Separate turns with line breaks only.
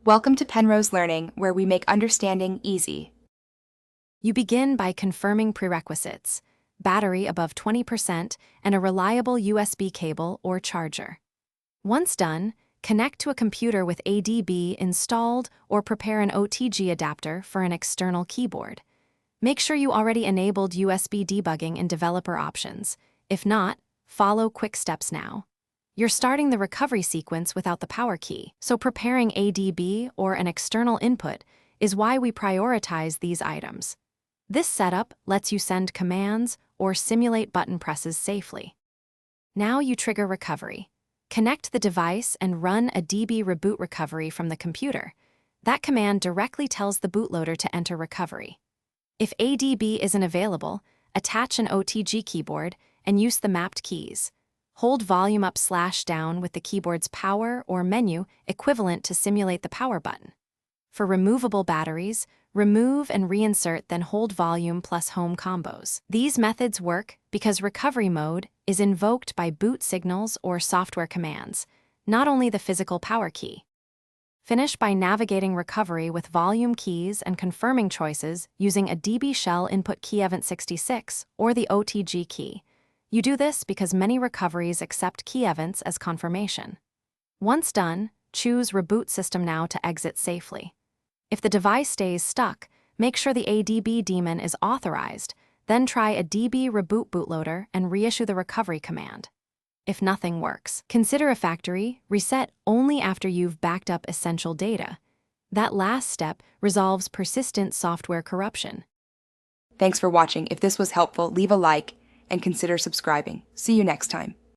Welcome to Penrose Learning, where we make understanding easy.
You begin by confirming prerequisites: battery above 20% and a reliable USB cable or charger. Once done, connect to a computer with ADB installed or prepare an OTG adapter for an external keyboard. Make sure you already enabled USB debugging in developer options. If not, follow quick steps now. You're starting the recovery sequence without the power key, so preparing ADB or an external input is why we prioritize these items. This setup lets you send commands or simulate button presses safely. Now you trigger recovery. Connect the device and run a DB reboot recovery from the computer. That command directly tells the bootloader to enter recovery. If ADB isn't available, attach an OTG keyboard and use the mapped keys. Hold volume up/down with the keyboard's power or menu equivalent to simulate the power button. For removable batteries, remove and reinsert, then hold volume plus home combos. These methods work because recovery mode is invoked by boot signals or software commands, not only the physical power key. Finish by navigating recovery with volume keys and confirming choices using a DB shell input key event 66 or the OTG key. You do this because many recoveries accept key events as confirmation. Once done, choose Reboot System Now to exit safely. If the device stays stuck, make sure the ADB daemon is authorized, then try a DB reboot bootloader and reissue the recovery command. If nothing works, consider a factory reset only after you've backed up essential data. That last step resolves persistent software corruption.
Thanks for watching. If this was helpful, leave a like and consider subscribing. See you next time.